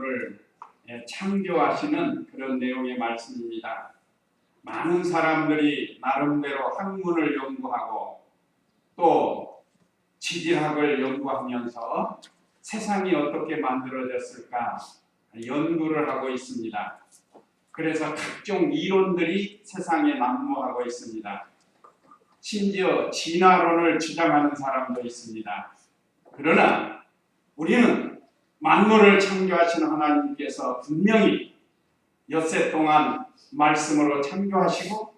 를 창조하시는 그런 내용의 말씀입니다. 많은 사람들이 나름대로 학문을 연구하고 또 지질학을 연구하면서 세상이 어떻게 만들어졌을까 연구를 하고 있습니다. 그래서 각종 이론들이 세상에 난무하고 있습니다. 심지어 진화론을 주장하는 사람도 있습니다. 그러나 우리는 만물을 창조하시는 하나님께서 분명히 엿새 동안 말씀으로 창조하시고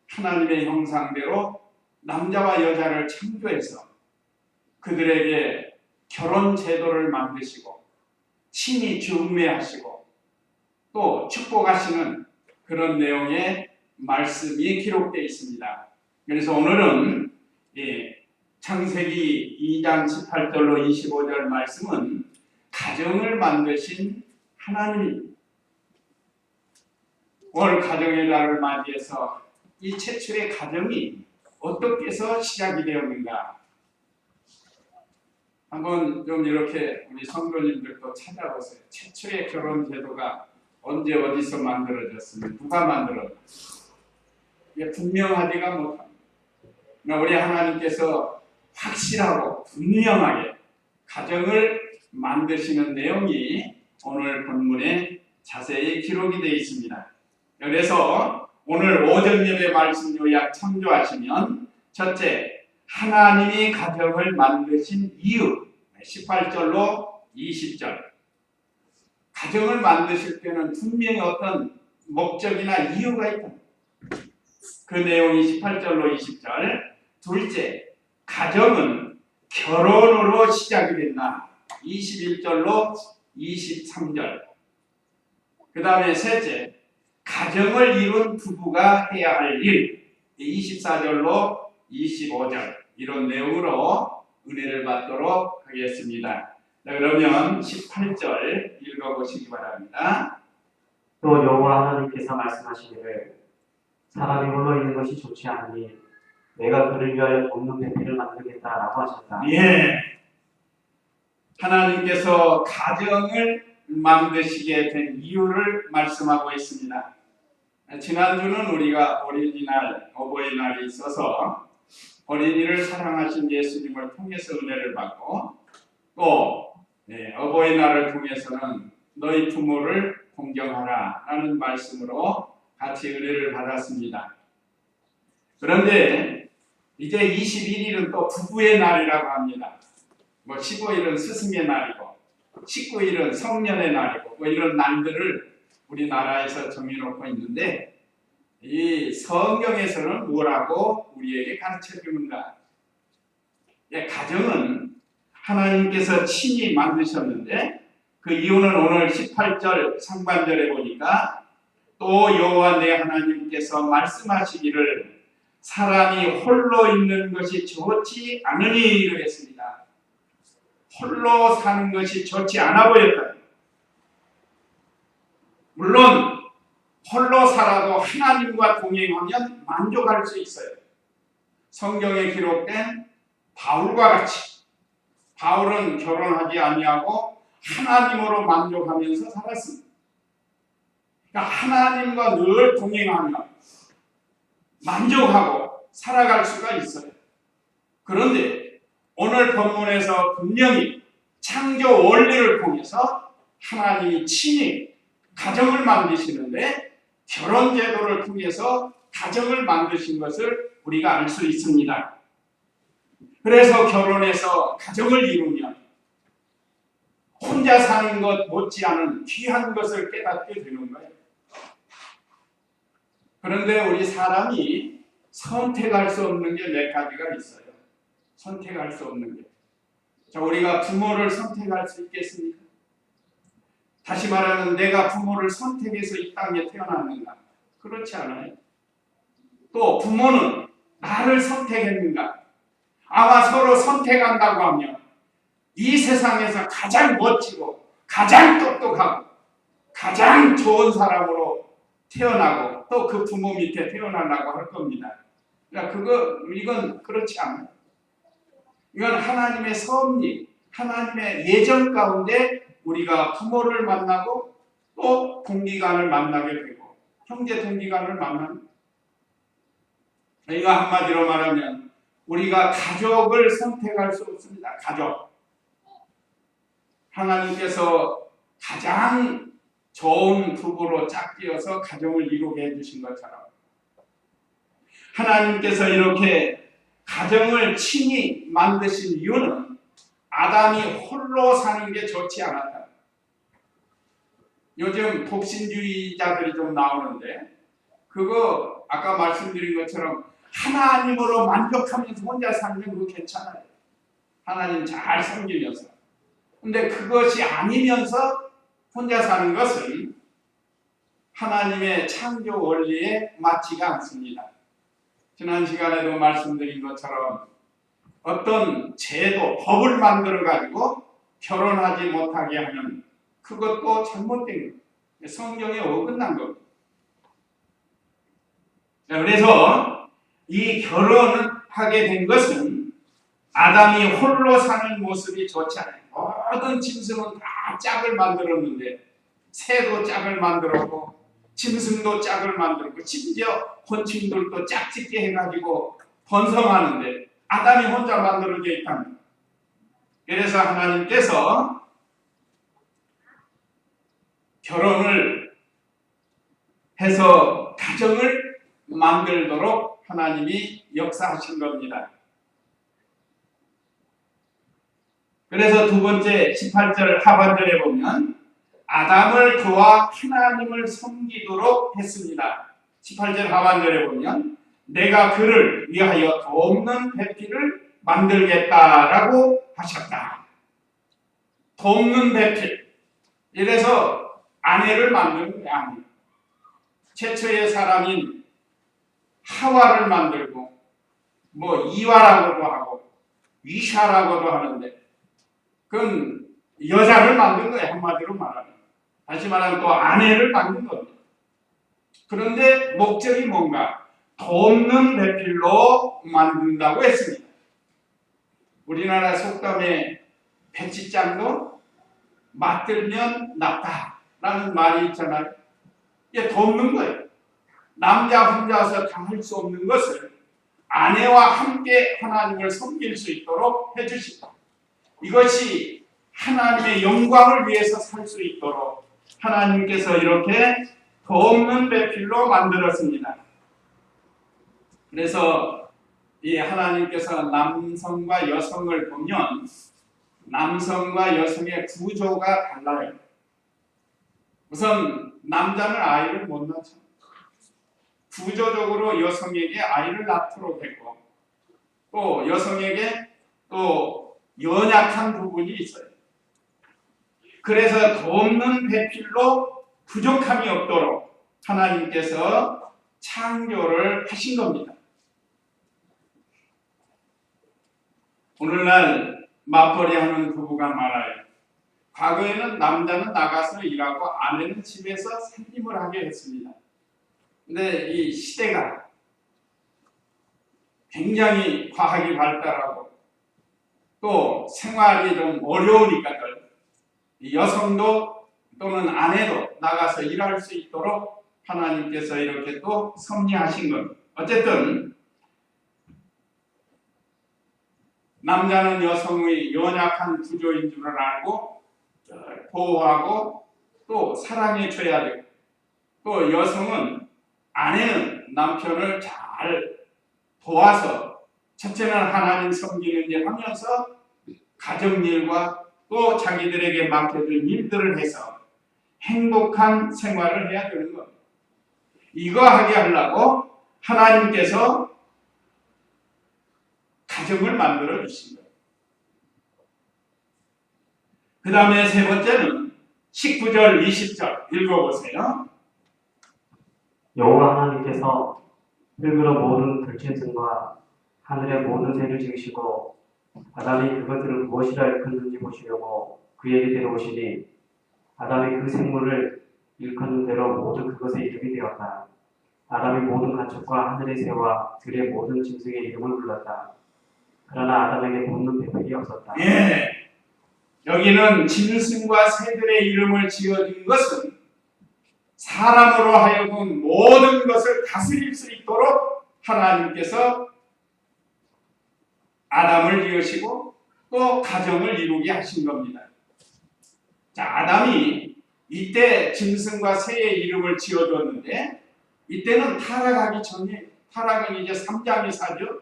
하나님의 형상대로 남자와 여자를 창조해서 그들에게 결혼 제도를 만드시고 친히 중매하시고 또 축복하시는 그런 내용의 말씀이 기록되어 있습니다. 그래서 오늘은 창세기 2장 18절로 25절 말씀은 가정을 만드신 하나님, 오늘 가정의 날을 맞이해서 이 최초의 가정이 어떻게 해서 시작이 되었는가 한번 좀 이렇게 우리 성도님들도 찾아보세요. 최초의 결혼 제도가 언제 어디서 만들어졌으면 누가 만들었나 이게 분명하지가 못합니다. 우리 하나님께서 확실하고 분명하게 가정을 만드시는 내용이 오늘 본문에 자세히 기록이 되어 있습니다. 그래서 오늘 오전 예배 말씀 요약 참조하시면 첫째, 하나님이 가정을 만드신 이유 18절로 20절 가정을 만드실 때는 분명히 어떤 목적이나 이유가 있다. 그 내용이 18절로 20절 둘째, 가정은 결혼으로 시작이 된다. 21절로 23절 그 다음에 셋째, 가정을 이룬 부부가 해야 할 일 24절로 25절 이런 내용으로 은혜를 받도록 하겠습니다. 자, 그러면 18절 읽어보시기 바랍니다. 또 여호와 하나님께서 말씀하시기를 사람이 홀로 있는 것이 좋지 않으니 내가 그를 위하여 돕는 배필을 만들겠다라고 하셨다. 예, 하나님께서 가정을 만드시게 된 이유를 말씀하고 있습니다. 지난주는 우리가 어린이날, 어버이날이 있어서 어린이를 사랑하신 예수님을 통해서 은혜를 받고 또 어버이날을 통해서는 너희 부모를 공경하라 라는 말씀으로 같이 은혜를 받았습니다. 그런데 이제 21일은 또 부부의 날이라고 합니다. 15일은 스승의 날이고 19일은 성년의 날이고 이런 날들을 우리나라에서 정해놓고 있는데 이 성경에서는 뭐라고 우리에게 가르쳐 주는가? 가정은 하나님께서 친히 만드셨는데 그 이유는 오늘 18절 상반절에 보니까 또 여호와 내 하나님께서 말씀하시기를 사람이 홀로 있는 것이 좋지 않으니 그랬습니다. 홀로 사는 것이 좋지 않아 보였다. 물론 홀로 살아도 하나님과 동행하면 만족할 수 있어요. 성경에 기록된 바울과 같이 바울은 결혼하지 아니하고 하나님으로 만족하면서 살았습니다. 그러니까 하나님과 늘 동행하며 만족하고 살아갈 수가 있어요. 그런데 오늘 본문에서 분명히 창조 원리를 통해서 하나님이 친히 가정을 만드시는데 결혼 제도를 통해서 가정을 만드신 것을 우리가 알 수 있습니다. 그래서 결혼해서 가정을 이루면 혼자 사는 것 못지않은 귀한 것을 깨닫게 되는 거예요. 그런데 우리 사람이 선택할 수 없는 게 몇 가지가 있어요. 선택할 수 없는 게. 자, 우리가 부모를 선택할 수 있겠습니까? 다시 말하면 내가 부모를 선택해서 이 땅에 태어났는가? 그렇지 않아요. 또 부모는 나를 선택했는가? 아마 서로 선택한다고 하면 이 세상에서 가장 멋지고 가장 똑똑하고 가장 좋은 사람으로 태어나고 또 그 부모 밑에 태어나려고 할 겁니다. 그러니까 이건 그렇지 않아요. 이건 하나님의 섭리, 하나님의 예정 가운데 우리가 부모를 만나고 또 동기간을 만나게 되고 형제 동기간을 만나는 이거 한마디로 말하면 우리가 가족을 선택할 수 없습니다. 가족. 하나님께서 가장 좋은 부부로 짝지어서 가정을 이루게 해주신 것처럼 하나님께서 이렇게 가정을 친히 만드신 이유는 아담이 홀로 사는 게 좋지 않았다. 요즘 독신주의자들이 좀 나오는데 그거 아까 말씀드린 것처럼 하나님으로 만족하면서 혼자 살면 그거 괜찮아요. 하나님 잘 섬기면서. 근데 그것이 아니면서 혼자 사는 것은 하나님의 창조 원리에 맞지가 않습니다. 지난 시간에도 말씀드린 것처럼 어떤 제도, 법을 만들어 가지고 결혼하지 못하게 하는 그것도 잘못된 거예요. 성경에 어긋난 겁니다. 그래서 이 결혼을 하게 된 것은 아담이 홀로 사는 모습이 좋지 않아요. 모든 짐승은 다 짝을 만들었는데 새도 짝을 만들었고 짐승도 짝을 만들었고 심지어 곤충들도 짝짓게 해가지고 번성하는데 아담이 혼자 만들어져 있답니다. 그래서 하나님께서 결혼을 해서 가정을 만들도록 하나님이 역사하신 겁니다. 그래서 두 번째 18절 하반절에 보면 아담을 그와 하나님을 섬기도록 했습니다. 18절 하반절에 보면 내가 그를 위하여 돕는 배필을 만들겠다라고 하셨다. 돕는 배필. 이래서 아내를 만드는 거예요. 아내. 최초의 사람인 하와를 만들고 뭐 이와라고도 하고 위샤라고도 하는데 그건 여자를 만든 거예요. 한마디로 말하면. 다시 말하면 또 아내를 만든 겁니다. 그런데 목적이 뭔가? 돕는 배필로 만든다고 했습니다. 우리나라 속담에 배치장도 맞들면 낫다라는 말이 있잖아요. 이게 돕는 거예요. 남자 혼자서 다 할 수 없는 것을 아내와 함께 하나님을 섬길 수 있도록 해주시다. 이것이 하나님의 영광을 위해서 살 수 있도록 하나님께서 이렇게 돕는 배필로 만들었습니다. 그래서 이 하나님께서 남성과 여성을 보면 남성과 여성의 구조가 달라요. 우선 남자는 아이를 못 낳죠. 구조적으로 여성에게 아이를 낳도록 했고 또 여성에게 또 연약한 부분이 있어요. 그래서 돕는 배필로 부족함이 없도록 하나님께서 창조를 하신 겁니다. 오늘날 맞벌이하는 부부가 많아요. 과거에는 남자는 나가서 일하고 아내는 집에서 살림을 하게 했습니다. 근데 이 시대가 굉장히 과학이 발달하고 또 생활이 좀 어려우니까들 여성도 또는 아내도 나가서 일할 수 있도록 하나님께서 이렇게 또 섭리하신 겁니다. 어쨌든 남자는 여성의 연약한 구조인 줄을 알고 보호하고 또 사랑해 줘야 되고 또 여성은 아내는 남편을 잘 도와서 첫째는 하나님 섬기는 일 하면서 가정일과 또 자기들에게 맡겨준 일들을 해서 행복한 생활을 해야 되는 겁니다. 이거 하게 하려고 하나님께서 가정을 만들어 주신 거예요. 그 다음에 세 번째는 19절, 20절 읽어보세요. 여호와 하나님께서 흙으로 모든 들짐승과 하늘의 모든 새를 지으시고 아담이 그것들을 무엇이라 일컫는지 보시려고 그에게 데려오시니 아담이 그 생물을 일컫는 대로 모두 그것의 이름이 되었다. 아담이 모든 가축과 하늘의 새와 들의 모든 짐승의 이름을 불렀다. 그러나 아담에게 돕는 배필이 없었다. 예. 여기는 짐승과 새들의 이름을 지어준 것은 사람으로 하여금 모든 것을 다스릴 수 있도록 하나님께서 아담을 지으시고 또 가정을 이루게 하신 겁니다. 자, 아담이 이때 짐승과 새의 이름을 지어줬는데 이때는 타락하기 전에, 타락은 이제 3장이 사죠.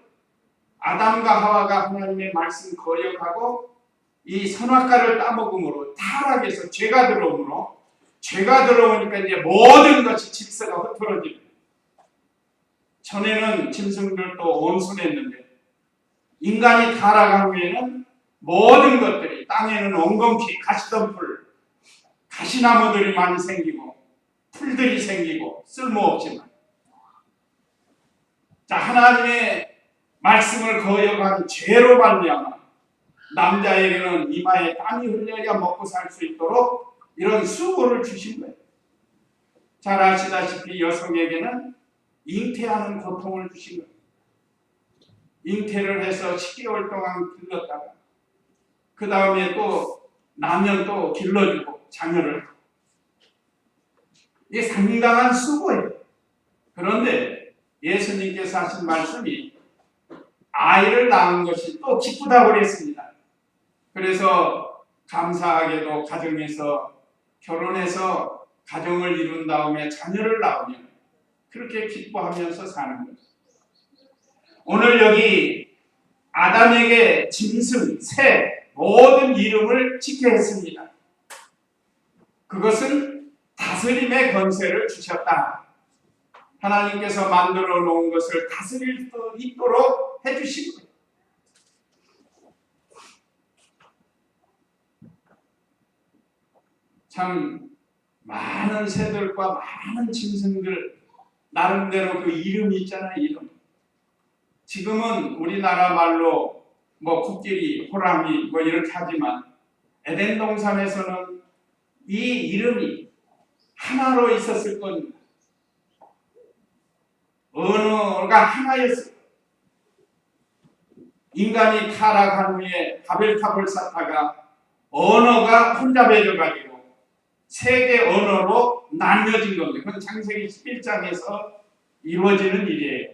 아담과 하와가 하나님의 말씀 거역하고 이 선악과를 따먹음으로 타락해서 죄가 들어오므로, 죄가 들어오니까 이제 모든 것이 질서가 흐트러집니다. 전에는 짐승들도 온순했는데 인간이 타락한 후에는 모든 것들이, 땅에는 엉겅퀴 가시덤불, 가시나무들이 많이 생기고 풀들이 생기고 쓸모없지만, 자, 하나님의 말씀을 거역한 죄로 말미암아 남자에게는 이마에 땀이 흘려야 먹고 살 수 있도록 이런 수고를 주신 거예요. 잘 아시다시피 여성에게는 잉태하는 고통을 주신 거예요. 잉태를 해서 10개월 동안 길렀다가 그 다음에 또 나면 또 길러주고 자녀를, 이게 상당한 수고예요. 그런데 예수님께서 하신 말씀이 아이를 낳은 것이 또 기쁘다고 그랬습니다. 그래서 감사하게도 가정에서 결혼해서 가정을 이룬 다음에 자녀를 낳으면 그렇게 기뻐하면서 사는 거죠. 오늘 여기 아담에게 짐승, 새, 모든 이름을 짓게 했습니다. 그것은 다스림의 권세를 주셨다. 하나님께서 만들어 놓은 것을 다스릴 수 있도록 해주신 거예요. 참 많은 새들과 많은 짐승들 나름대로 그 이름이 있잖아요. 이름. 지금은 우리나라 말로 뭐 코끼리, 호랑이 뭐 이렇게 하지만 에덴 동산에서는 이 이름이 하나로 있었을 겁니다. 언어가 하나였어요. 인간이 타락한 후에 바벨탑을 쌓다가 언어가 혼잡해져가지고 세계 언어로 나뉘어진 겁니다. 그건 창세기 11장에서 이루어지는 일이에요.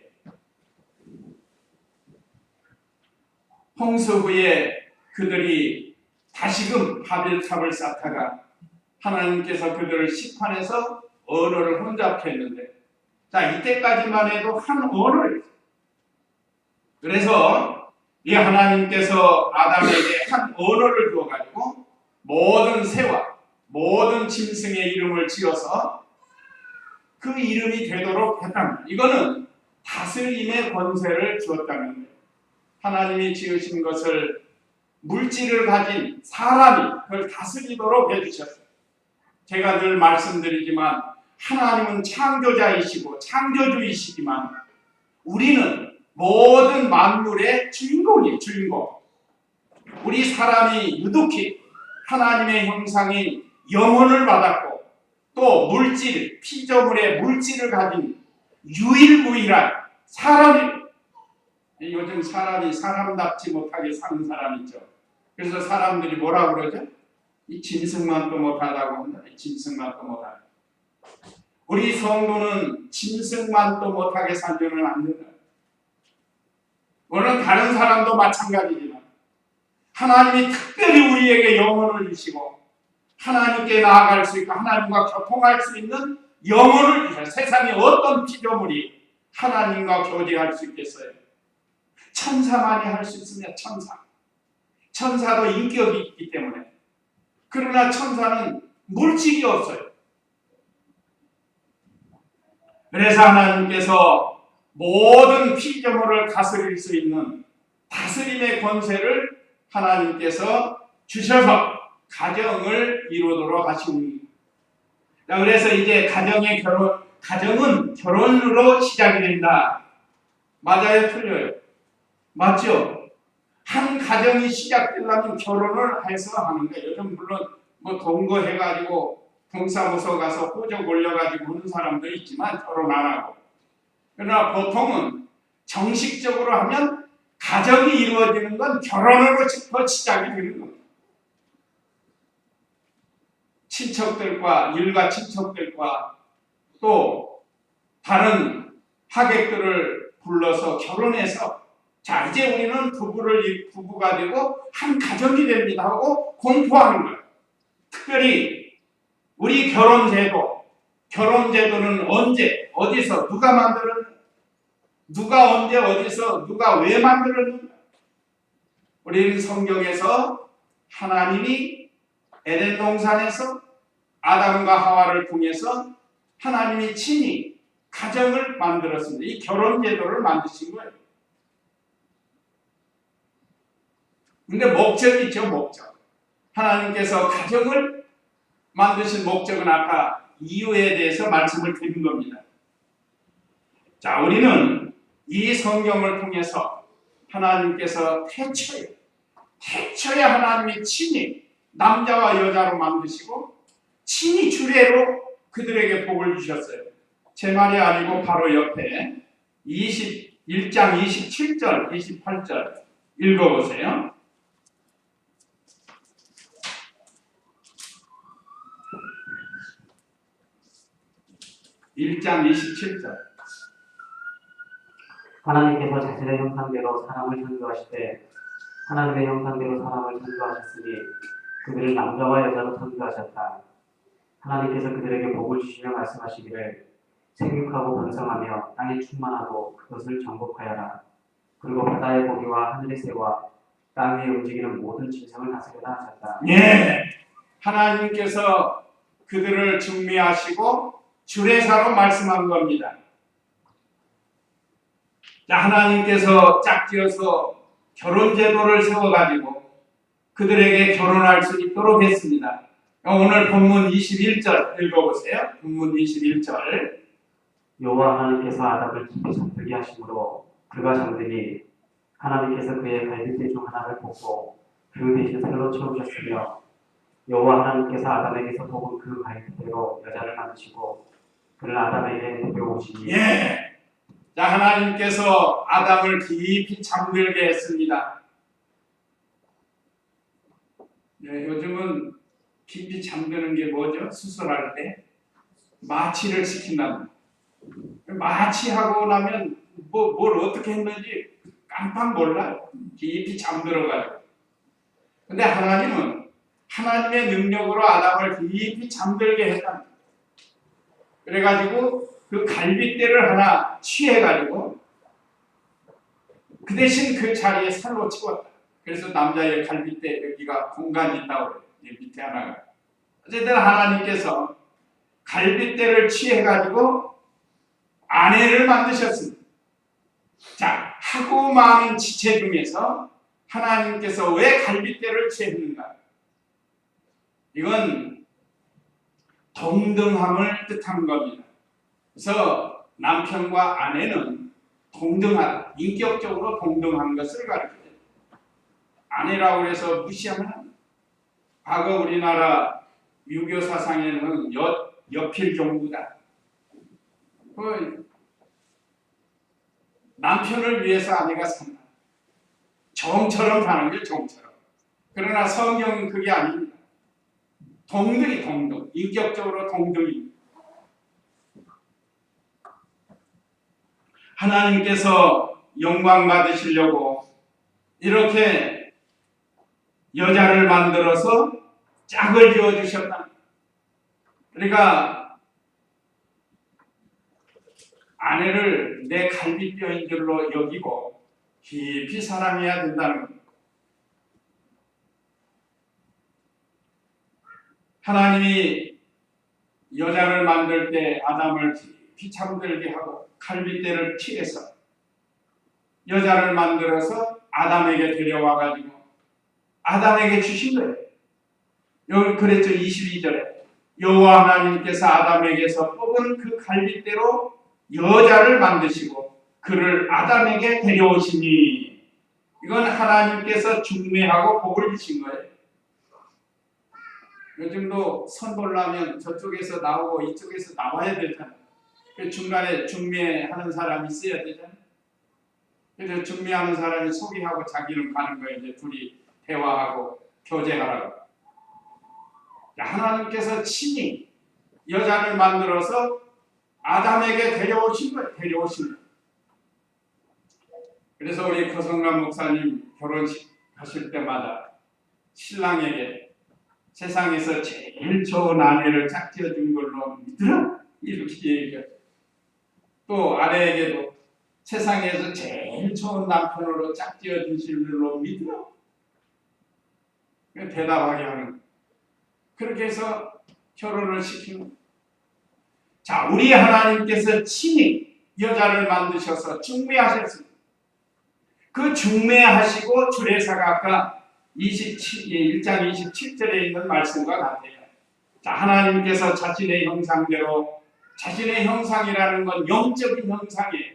홍수 후에 그들이 다시금 바벨탑을 쌓다가 하나님께서 그들을 심판해서 언어를 혼잡했는데, 자, 이때까지만 해도 한 언어를, 그래서 이 하나님께서 아담에게 한 언어를 주어가지고 모든 새와 모든 짐승의 이름을 지어서 그 이름이 되도록 했답니다. 이거는 다스림의 권세를 주었다는 거예요. 하나님이 지으신 것을 물질을 가진 사람이 그걸 다스리도록 해주셨어요. 제가 늘 말씀드리지만 하나님은 창조자이시고 창조주이시지만 우리는 모든 만물의 주인공이에요. 주인공. 우리 사람이 유독히 하나님의 형상인 영혼을 받았고 또 물질, 피조물의 물질을 가진 유일무이한 사람이, 요즘 사람이 사람답지 못하게 사는 사람 있죠. 그래서 사람들이 뭐라고 그러죠? 이 짐승만 또 못하다고 한다. 이 짐승만 또 못하다. 우리 성도는 짐승만 또 못하게 살지는 않는다. 물론 다른 사람도 마찬가지지만 하나님이 특별히 우리에게 영혼을 주시고 하나님께 나아갈 수 있고 하나님과 교통할 수 있는 영혼을 주셔요. 세상에 어떤 피조물이 하나님과 교제할 수 있겠어요? 천사만이 할 수 있으면 천사. 천사도 인격이 있기 때문에. 그러나 천사는 물질이 없어요. 그래서 하나님께서 모든 피조물을 다스릴 수 있는 다스림의 권세를 하나님께서 주셔서 가정을 이루도록 하십니다. 그래서 이제 가정은 결혼으로 시작이 된다. 맞아요? 틀려요? 맞죠? 한 가정이 시작되려면 결혼을 해서 하는 거예요. 요즘 물론 뭐 동거해가지고 동사무소 가서 호적 올려가지고 하는 사람도 있지만 결혼 안 하고. 그러나 보통은 정식적으로 하면 가정이 이루어지는 건 결혼으로부터 시작이 되는 겁니다. 친척들과 일가 친척들과 또 다른 하객들을 불러서 결혼해서 자 이제 우리는 부부가 되고 한 가정이 됩니다 하고 공포하는 거예요. 특별히 우리 결혼제도는 언제 어디서 누가 만들었는가, 누가 언제 어디서 누가 왜 만들었는가. 우리는 성경에서 하나님이 에덴 동산에서 아담과 하와를 통해서 하나님이 친히 가정을 만들었습니다. 이 결혼제도를 만드신 거예요. 근데 목적이 있죠, 목적. 하나님께서 가정을 만드신 목적은 아까 이유에 대해서 말씀을 드린 겁니다. 자, 우리는 이 성경을 통해서 하나님께서 태초에 하나님이 친히 남자와 여자로 만드시고 친히 주례로 그들에게 복을 주셨어요. 제 말이 아니고 바로 옆에 21장 27절, 28절 읽어보세요. 1장 27절. 하나님께서 자신의 형상대로 사람을 창조하시되 하나님의 형상대로 사람을 창조하셨으니 그들을 남자와 여자로 창조하셨다. 하나님께서 그들에게 복을 주시며 말씀하시기를 생육하고 번성하며 땅에 충만하고 그것을 정복하여라. 그리고 바다의 고기와 하늘의 새와 땅 위에 움직이는 모든 짐승을 다스려라 하셨다. 예, 하나님께서 그들을 중미하시고 주례사로 말씀한 겁니다. 자, 하나님께서 짝지어서 결혼제도를 세워가지고 그들에게 결혼할 수 있도록 했습니다. 오늘 본문 21절 읽어보세요. 본문 21절. 여호와 하나님께서 아담을 깊이 잠들게 하심으로 그가 잠드니 하나님께서 그의 갈빗대 중 하나를 뽑고 그 대신 살로 채우셨으며 여호와 하나님께서 아담에게서 뽑은 그 갈빗대로 여자를 만드시고 그를 아담에게 데려오시니 예. 자, 하나님께서 아담을 깊이 잠들게 했습니다. 예, 요즘은 깊이 잠드는 게 뭐죠? 수술할 때 마취를 시킨다는. 마취하고 나면 뭘 어떻게 했는지 깜빡 몰라요. 깊이 잠들어가지고. 근데 하나님은 하나님의 능력으로 아담을 깊이 잠들게 했답니다. 그래가지고 그 갈빗대를 하나 취해가지고 그 대신 그 자리에 살로 치웠다. 그래서 남자의 갈빗대 여기가 공간이 있다고 그래요. 밑에 하나가. 어쨌든 하나님께서 갈빗대를 취해가지고 아내를 만드셨습니다. 자, 하고 많은 지체 중에서 하나님께서 왜 갈빗대를 취했는가? 이건 동등함을 뜻하는 겁니다. 그래서 남편과 아내는 동등하다, 인격적으로 동등한 것을 가르쳐요. 아내라고 해서 무시하면 과거 우리나라 유교 사상에는 여필 종부다. 남편을 위해서 아내가 산다. 정처럼 사는 게 정처럼. 그러나 성경은 그게 아닙니다. 동등이 동등, 인격적으로 동등입니다. 하나님께서 영광 받으시려고 이렇게 여자를 만들어서 짝을 지어주셨다. 그러니까 아내를 내 갈비뼈인 줄로 여기고 깊이 사랑해야 된다는 겁니다. 하나님이 여자를 만들 때 아담을 깊이 잠들게 하고 갈빗대를 취해서 여자를 만들어서 아담에게 데려와가지고 아담에게 주신 거예요. 여기 그랬죠. 22절에 여호와 하나님께서 아담에게서 뽑은 그 갈빗대로 여자를 만드시고 그를 아담에게 데려오시니 이건 하나님께서 중매하고 복을 주신 거예요. 요즘도 선 보려면 저쪽에서 나오고 이쪽에서 나와야 되잖아요. 중간에 중매하는 사람이 있어야 되잖아요. 그래서 중매하는 사람이 소개하고 자기는 가는 거예요. 이제 둘이 대화하고 교제하라고. 하나님께서 친히 여자를 만들어서 아담에게 데려오신 거예요. 데려오신 거예요. 그래서 우리 고성남 목사님 결혼식 하실 때마다 신랑에게 세상에서 제일 좋은 아내를 짝지어 준 걸로 믿으라 이렇게 얘기해요. 또 아내에게도 세상에서 제일 좋은 남편으로 짝지어 주실 줄로 믿으라 대답하게 하는 거예요. 그렇게 해서 결혼을 시키는 거예요. 자, 우리 하나님께서 친히 여자를 만드셔서 중매하셨습니다. 그 중매하시고 주례사가 아까 1장 27절에 있는 말씀과 같아요. 자, 하나님께서 자신의 형상대로, 자신의 형상이라는 건 영적인 형상이에요.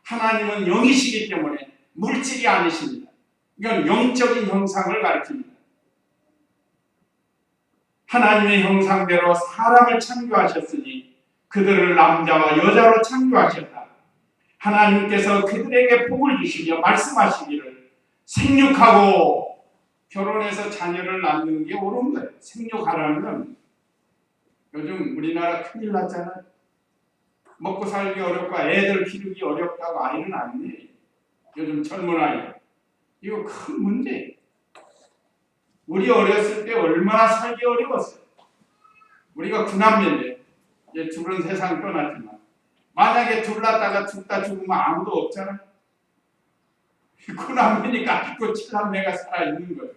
하나님은 영이시기 때문에 물질이 아니십니다. 이건 영적인 형상을 가리킵니다. 하나님의 형상대로 사람을 창조하셨으니 그들을 남자와 여자로 창조하셨다. 하나님께서 그들에게 복을 주시며 말씀하시기를 생육하고 결혼해서 자녀를 낳는 게 옳은 거예요. 생육하라는 건 요즘 우리나라 큰일 났잖아요. 먹고 살기 어렵고 애들 기르기 어렵다고 아이는 안 내. 요즘 젊은 아이. 이거 큰 문제예요. 우리 어렸을 때 얼마나 살기 어려웠어요. 우리가 구남매인데 이제 둘은 세상 떠났지만 만약에 둘 낳다가 둘 다 죽으면 아무도 없잖아요. 구남매니까 아직도 칠남매가 살아있는 거예요.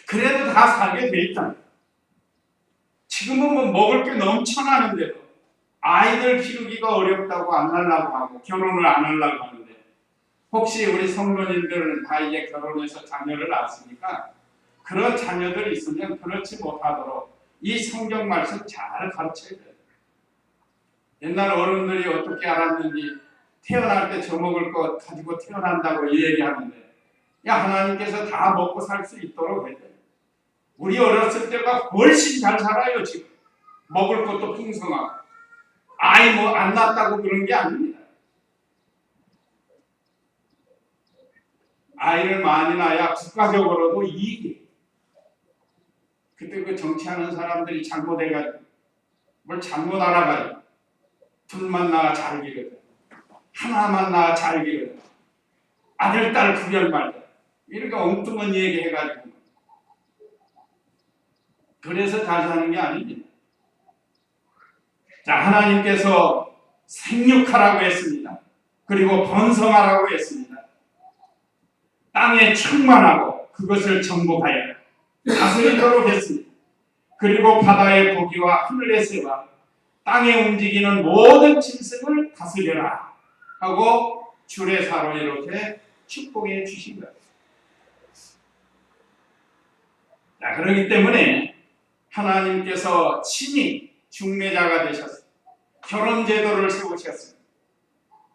그래도 다 살게 돼 있잖아요. 지금은 뭐 먹을 게 넘쳐나는데도 아이들 키우기가 어렵다고 안 하려고 하고 결혼을 안 하려고 하는데 혹시 우리 성도님들은 다 이제 결혼해서 자녀를 낳았으니까 그런 자녀들이 있으면 그렇지 못하도록 이 성경 말씀 잘 가르쳐야 돼요. 옛날 어른들이 어떻게 알았는지 태어날 때 저 먹을 것 가지고 태어난다고 얘기하는데 야 하나님께서 다 먹고 살 수 있도록 해야 돼요. 우리 어렸을 때가 훨씬 잘 살아요. 지금 먹을 것도 풍성하고 아이 뭐 안 낳았다고 그런 게 아닙니다. 아이를 많이 낳아야 국가적으로도 이익이. 그때 그 정치하는 사람들이 잘못해가지고 뭘 잘못 알아가지고 둘만 낳아 잘 기르다 하나만 낳아 잘 기르다 아들 딸 구별 말다 이렇게 엉뚱한 얘기 해가지고 그래서 다시 하는 게 아닙니다. 자, 하나님께서 생육하라고 했습니다. 그리고 번성하라고 했습니다. 땅에 충만하고 그것을 정복하여 다스리도록 했습니다. 그리고 바다의 고기와 하늘의 새와 땅에 움직이는 모든 짐승을 다스려라 하고 주례사로 이렇게 축복해 주신 거예요. 자, 그렇기 때문에 하나님께서 친히 중매자가 되셨습니다. 결혼 제도를 세우셨습니다.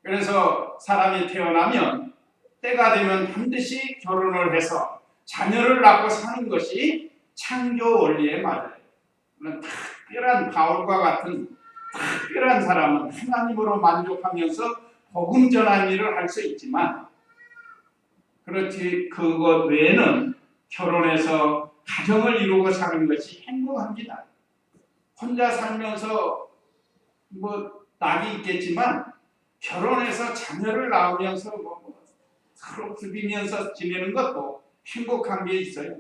그래서 사람이 태어나면 때가 되면 반드시 결혼을 해서 자녀를 낳고 사는 것이 창조 원리에 맞아요. 특별한 바울과 같은 특별한 사람은 하나님으로 만족하면서 복음 전한 일을 할 수 있지만 그렇지 그것 외에는 결혼해서 가정을 이루고 사는 것이 행복합니다. 혼자 살면서 뭐 낙이 있겠지만 결혼해서 자녀를 낳으면서 서로 부비면서 지내는 것도 행복한 게 있어요.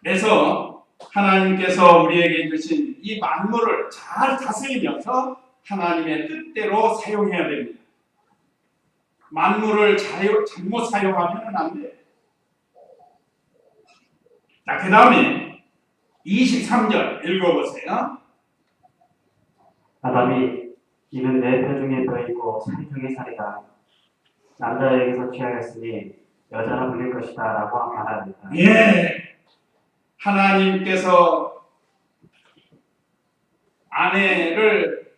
그래서 하나님께서 우리에게 주신 이 만물을 잘 다스리면서 하나님의 뜻대로 사용해야 됩니다. 만물을 잘못 사용하면 안 돼요. 자, 그 다음에 23절 읽어보세요. 아담이 이는 내 뼈 중에 뼈이고 살 중에 살이다. 남자에게서 취하였으니 여자라 불릴 것이다 라고 말합니다. 예, 하나님께서 아내를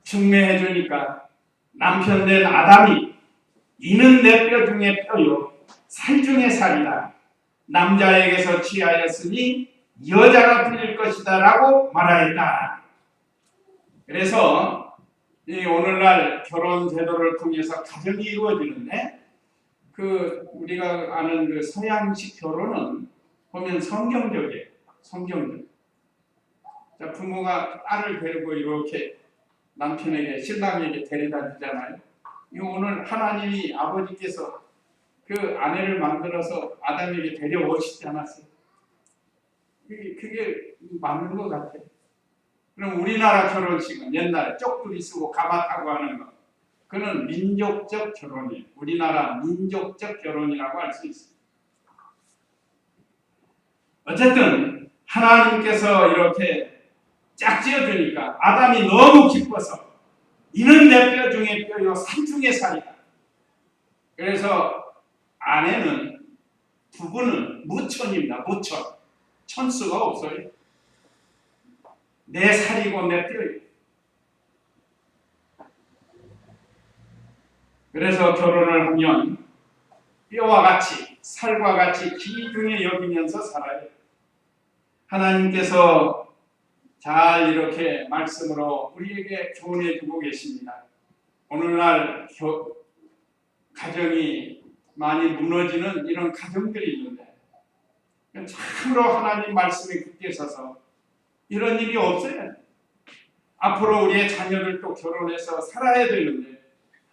중매해 주니까 남편 된 아담이 이는 내 뼈 중에 뼈요 살 중에 살이다. 남자에게서 취하였으니 여자가 불릴 것이다 라고 말하였다. 그래서 이 오늘날 결혼 제도를 통해서 가정이 이루어지는데 그 우리가 아는 그 서양식 결혼은 보면 성경적이에요. 성경적. 자, 부모가 딸을 데리고 이렇게 남편에게 신랑에게 데려다 주잖아요. 이거 오늘 하나님이 아버지께서 그 아내를 만들어서 아담에게 데려오시지 않았어요. 그게 맞는 것 같아요. 그럼 우리나라 결혼식은 옛날에 쪽두리 쓰고 가마 타고 하는 거, 그는 민족적 결혼이에요. 우리나라 민족적 결혼이라고 할 수 있어요. 어쨌든 하나님께서 이렇게 짝지어 주니까 아담이 너무 기뻐서 이는 내 뼈 중에 뼈요 살 중에 살이다. 그래서 아내는 부부는 무천입니다. 무천. 천수가 없어요. 내 살이고 내 뼈예요. 그래서 결혼을 하면 뼈와 같이 살과 같이 귀중히 여기면서 살아야 돼요. 하나님께서 잘 이렇게 말씀으로 우리에게 교훈해 주고 계십니다. 오늘날 가정이 많이 무너지는 이런 가정들이 있는데 참으로 하나님 말씀에 굳게 서서 이런 일이 없어요. 앞으로 우리의 자녀들도 결혼해서 살아야 되는데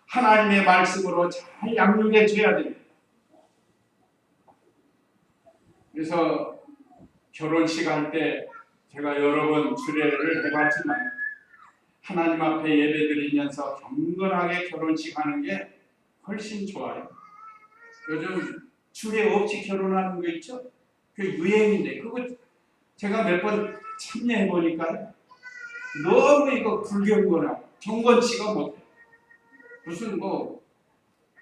하나님의 말씀으로 잘 양육해 줘야 됩니다. 그래서 결혼식 할 때 제가 여러 번 주례를 해봤지만 하나님 앞에 예배드리면서 경건하게 결혼식 하는 게 훨씬 좋아요. 요즘 주례 없이 결혼하는 거 있죠? 그 유행인데 그거 제가 몇 번 참여해 보니까 너무 이거 불경건하고 경건치가 못해. 무슨 뭐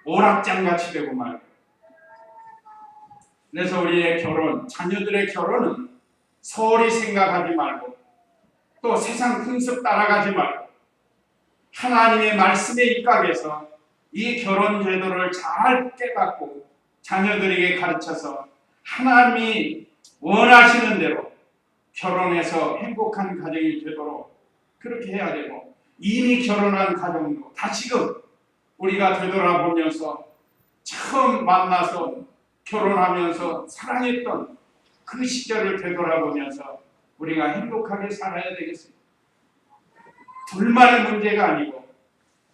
오락장 같이 되고 말이에요. 그래서 우리의 결혼, 자녀들의 결혼은 소홀히 생각하지 말고 또 세상 풍습 따라가지 말고 하나님의 말씀에 입각해서 이 결혼 제도를 잘 깨닫고 자녀들에게 가르쳐서 하나님이 원하시는 대로 결혼해서 행복한 가정이 되도록 그렇게 해야 되고 이미 결혼한 가정도 다시금 우리가 되돌아보면서 처음 만나서 결혼하면서 사랑했던 그 시절을 되돌아보면서 우리가 행복하게 살아야 되겠습니다. 둘만의 문제가 아니고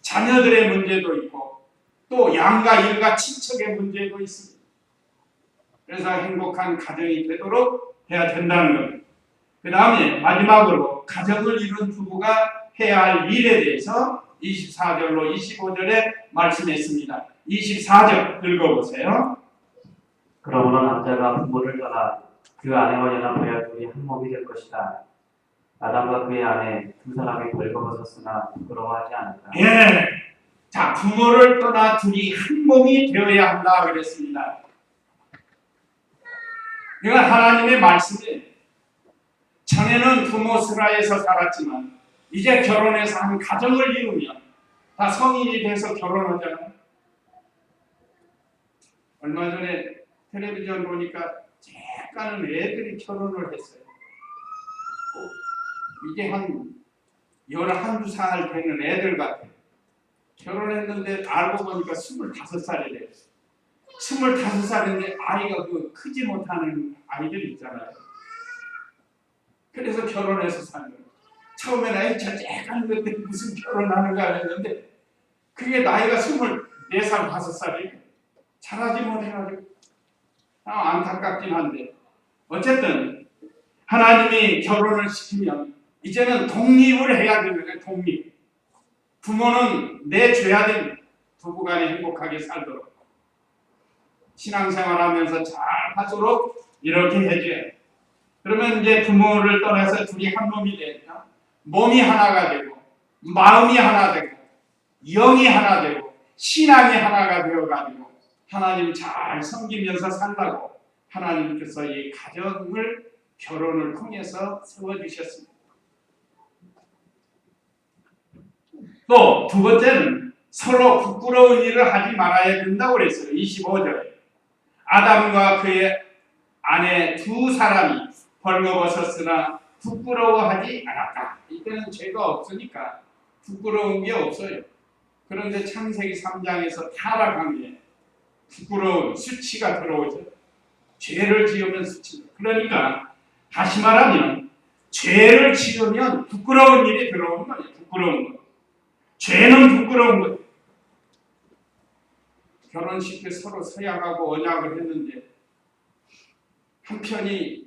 자녀들의 문제도 있고 또 양가 일가 친척의 문제도 있습니다. 그래서 행복한 가정이 되도록 해야 된다는 겁니다. 그 다음에 마지막으로 가정을 이룬 부부가 해야 할 일에 대해서 24절로 25절에 말씀했습니다. 24절 읽어보세요. 그러므로 남자가 부모를 떠나 그 아내와 연합하여 둘이 한 몸이 될 것이다. 아담과 그의 아내 두 사람이 벌거벗었으나 부끄러워하지 않았다. 예, 자 부모를 떠나 둘이 한 몸이 되어야 한다 그랬습니다. 이건 하나님의 말씀이에요. 전에는 부모 슬하에서 살았지만 이제 결혼해서 한 가정을 이루면 다 성인이 돼서 결혼하잖아요. 얼마 전에 텔레비전 보니까 쬐까는 애들이 결혼을 했어요. 이게 한 11~12살 되는 애들 같아요. 결혼했는데 알고 보니까 25살이래요. 25살인데 아이가 그 크지 못하는 아이들 있잖아요. 그래서 결혼해서 사는 거예요. 처음에는 아이 저 쬐까는 것들이 무슨 결혼하는가 했는데 그게 나이가 24살, 5살이에요. 잘하지 못해가지고 안타깝긴 한데 어쨌든 하나님이 결혼을 시키면 이제는 독립을 해야 되는 거예요. 독립. 부모는 내줘야 됩니다. 부부간에 행복하게 살도록 신앙생활하면서 잘 하도록 이렇게 해줘야 돼요. 그러면 이제 부모를 떠나서 둘이 한 몸이 되니까 몸이 하나가 되고 마음이 하나 되고 영이 하나 되고 신앙이 하나가 되어가지고 하나님 잘 섬기면서 살라고 하나님께서 이 가정을 결혼을 통해서 세워주셨습니다. 또 두 번째는 서로 부끄러운 일을 하지 말아야 된다고 그랬어요. 25절에 아담과 그의 아내 두 사람이 벌거벗었으나 부끄러워하지 않았다. 이때는 죄가 없으니까 부끄러운 게 없어요. 그런데 창세기 3장에서 타락한 게 부끄러운 수치가 들어오죠. 죄를 지으면 수치죠. 그러니까 다시 말하면 죄를 지으면 부끄러운 일이 들어오는 거예요. 부끄러운 거. 죄는 부끄러운 거예요. 결혼식에 서로 서약하고 언약을 했는데 한편이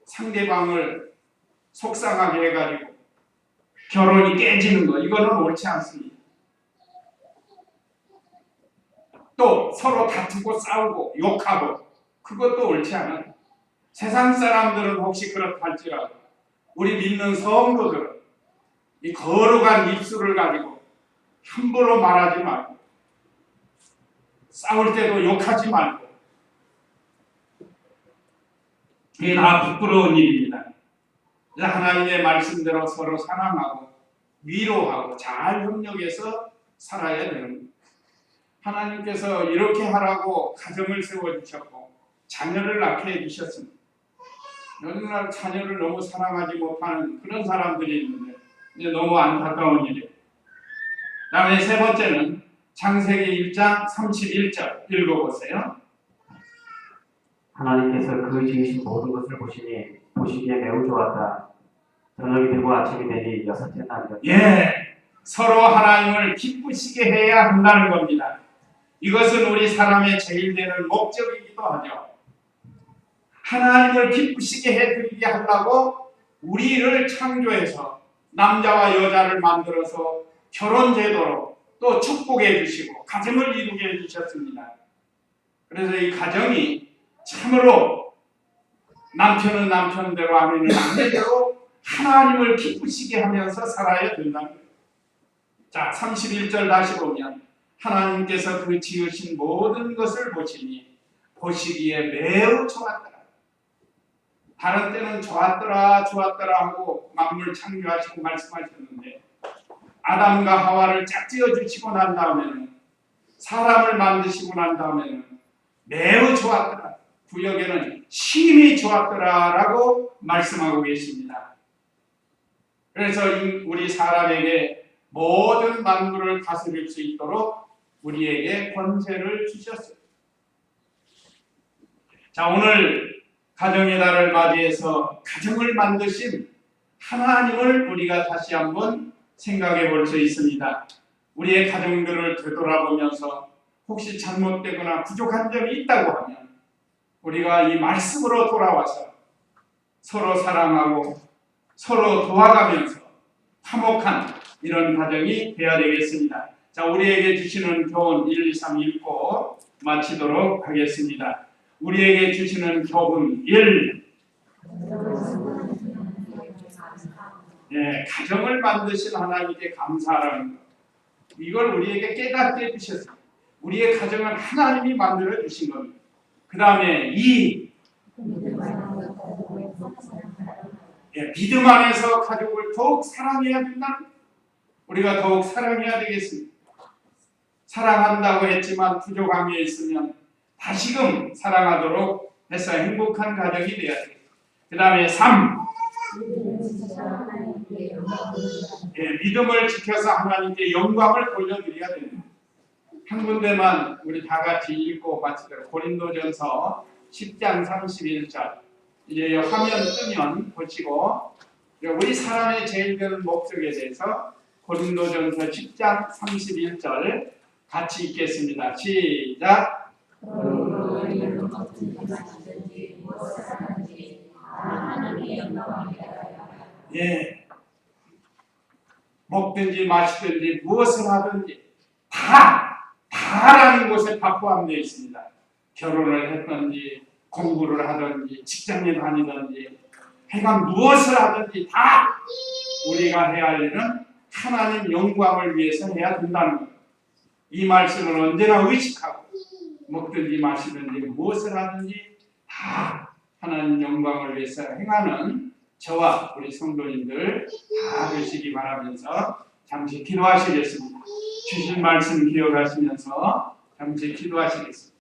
상대방을 속상하게 해가지고 결혼이 깨지는 거, 이거는 옳지 않습니다. 또 서로 다투고 싸우고 욕하고, 그것도 옳지 않아요. 세상 사람들은 혹시 그렇다 할지라도 우리 믿는 성도들은 이 거룩한 입술을 가지고 함부로 말하지 말고, 싸울 때도 욕하지 말고, 이게 다 부끄러운 일입니다. 하나님의 말씀대로 서로 사랑하고 위로하고 잘 협력해서 살아야 되는 거예요. 하나님께서 이렇게 하라고 가정을 세워주셨고 자녀를 낳게 해주셨습니다. 오늘날 자녀를 너무 사랑하지 못하는 그런 사람들이 있는데 이제 너무 안타까운 일이에요. 다음에 세 번째는 창세기 1장 31절 읽어보세요. 하나님께서 그 지으신 모든 것을 보시기에 매우 좋았다. 저녁이 되고 아침이 되니 여섯째 날이었다. 예, 서로 하나님을 기쁘시게 해야 한다는 겁니다. 이것은 우리 사람의 제일 되는 목적이기도 하죠. 하나님을 기쁘시게 해드리게 하려고 우리를 창조해서 남자와 여자를 만들어서 결혼 제도로 또 축복해 주시고 가정을 이루게 해주셨습니다. 그래서 이 가정이 참으로 남편은 남편대로 아내는 아내대로 하나님을 기쁘시게 하면서 살아야 된다는 거예요. 자, 31절 다시 보면 하나님께서 그 지으신 모든 것을 보시기에 매우 좋았더라. 다른 때는 좋았더라 하고 만물 창조하시고 말씀하셨는데 아담과 하와를 짝지어 주시고 난 다음에는 사람을 만드시고 난 다음에는 매우 좋았더라. 구역에는 심히 좋았더라라고 말씀하고 계십니다. 그래서 우리 사람에게 모든 만물을 다스릴 수 있도록 우리에게 권세를 주셨어요. 자, 오늘 가정의 달을 맞이해서 가정을 만드신 하나님을 우리가 다시 한번 생각해 볼 수 있습니다. 우리의 가정들을 되돌아보면서 혹시 잘못되거나 부족한 점이 있다고 하면 우리가 이 말씀으로 돌아와서 서로 사랑하고 서로 도와가면서 화목한 이런 가정이 되어야 되겠습니다. 자, 우리에게 주시는 교훈 1, 2, 3 읽고 마치도록 하겠습니다. 우리에게 주시는 교훈 1. 가정을 만드신 하나님께 감사하라는 것. 이걸 우리에게 깨닫게 해주셨어요. 우리의 가정은 하나님이 만들어 주신 겁니다. 그 다음에 2. 믿음 안에서 가족을 더욱 사랑해야 된다. 우리가 더욱 사랑해야 되겠습니다. 사랑한다고 했지만 부족함이 있으면 다시금 사랑하도록 해서 행복한 가정이 되어야 돼요. 그 다음에 3. 믿음을 지켜서 하나님께 영광을 돌려드려야 됩니다. 한 군데만 우리 다 같이 읽고 마치도록. 고린도전서 10장 31절. 이제 화면 뜨면 보시고 우리 사람의 제일 되는 목적에 대해서 고린도전서 10장 31절 같이 읽겠습니다. 시작. 예, 먹든지 마시든지 무엇을 하든지 다라는 곳에 다 포함되어 있습니다. 결혼을 했든지 공부를 하든지 직장에 다니든지 하여간 무엇을 하든지 다 우리가 해야 할 일은 하나님 영광을 위해서 해야 된다는 거예요. 이 말씀을 언제나 의식하고 먹든지 마시든지 무엇을 하든지 다 하나님 영광을 위해서 행하는 저와 우리 성도님들 다 되시기 바라면서 잠시 기도하시겠습니다. 주신 말씀 기억하시면서 잠시 기도하시겠습니다.